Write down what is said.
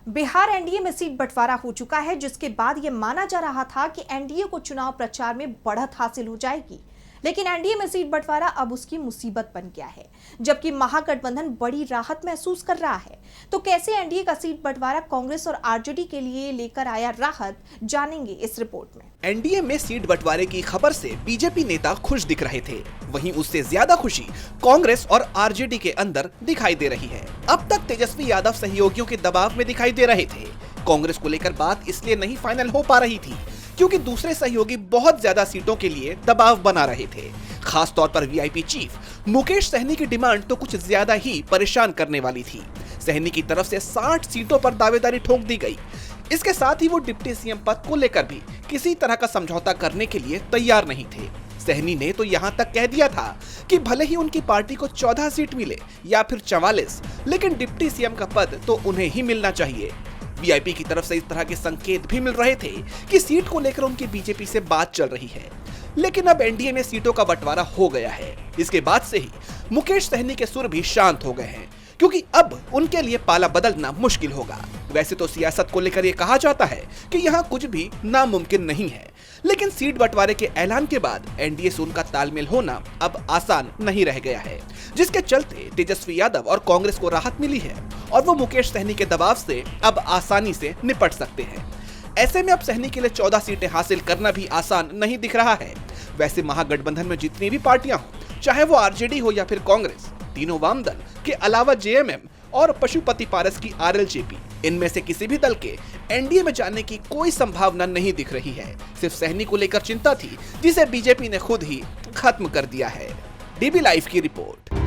Bihar NDA में seat बंटवारा हो चुका है, जिसके बाद यह माना जा रहा था कि एनडीए को चुनाव प्रचार में बढ़त हासिल हो जाएगी। लेकिन एनडीए में सीट बंटवारा अब उसकी मुसीबत बन गया है, जबकि महागठबंधन बड़ी राहत महसूस कर रहा है। तो कैसे एनडीए का सीट बंटवारा कांग्रेस और आरजेडी के लिए लेकर आया राहत, जानेंगे इस रिपोर्ट में। एनडीए में सीट बंटवारे की खबर से बीजेपी नेता खुश दिख रहे थे, वहीं उससे ज्यादा खुशी कांग्रेस और आरजेडी के अंदर दिखाई दे रही है। अब तक तेजस्वी यादव सहयोगियों के दबाव में दिखाई दे रहे थे। कांग्रेस को लेकर बात इसलिए नहीं फाइनल हो पा रही थी क्योंकि दूसरे सहयोगी बहुत ज्यादा सीटों के लिए दबाव बना रहे थे। खास तौर पर वीआईपी चीफ मुकेश सहनी की डिमांड तो कुछ ज्यादा ही परेशान करने वाली थी। सहनी की तरफ से 60 सीटों पर दावेदारी ठोक दी गई। इसके साथ ही वो डिप्टी सीएम पद को लेकर भी किसी तरह का समझौता करने के लिए तैयार नहीं थे। सहनी ने तो यहाँ तक कह दिया था कि भले ही उनकी पार्टी को 14 सीट मिले या फिर 44, लेकिन डिप्टी सीएम का पद तो उन्हें ही मिलना चाहिए। वीआईपी की तरफ से इस तरह के संकेत भी मिल रहे थे कि सीट को लेकर उनकी बीजेपी से बात चल रही है। लेकिन अब एनडीए में सीटों का बंटवारा हो गया है। इसके बाद से ही मुकेश सहनी के सुर भी शांत हो गए हैं, क्योंकि अब उनके लिए पाला बदलना मुश्किल होगा। वैसे तो सियासत को लेकर ये कहा जाता है कि यहाँ कुछ भी नामुमकिन नहीं है, लेकिन सीट बंटवारे के ऐलान के बाद एनडीए से उनका तालमेल होना अब आसान नहीं रह गया है, जिसके चलते तेजस्वी यादव और कांग्रेस को राहत मिली है और वो मुकेश सहनी के दबाव से अब आसानी से निपट सकते हैं। ऐसे में अब सहनी के लिए 14 सीटें हासिल करना भी आसान नहीं दिख रहा है। वैसे महागठबंधन में जितनी भी पार्टियां हो, चाहे वो आरजेडी हो या फिर कांग्रेस, तीनों वाम दल के अलावा जेएमएम और पशुपति पारस की आरएलजेपी, इनमें से किसी भी दल के एनडीए में जाने की कोई संभावना नहीं दिख रही है। सिर्फ सहनी को लेकर चिंता थी, जिसे बीजेपी ने खुद ही खत्म कर दिया है। डीबी लाइव की रिपोर्ट।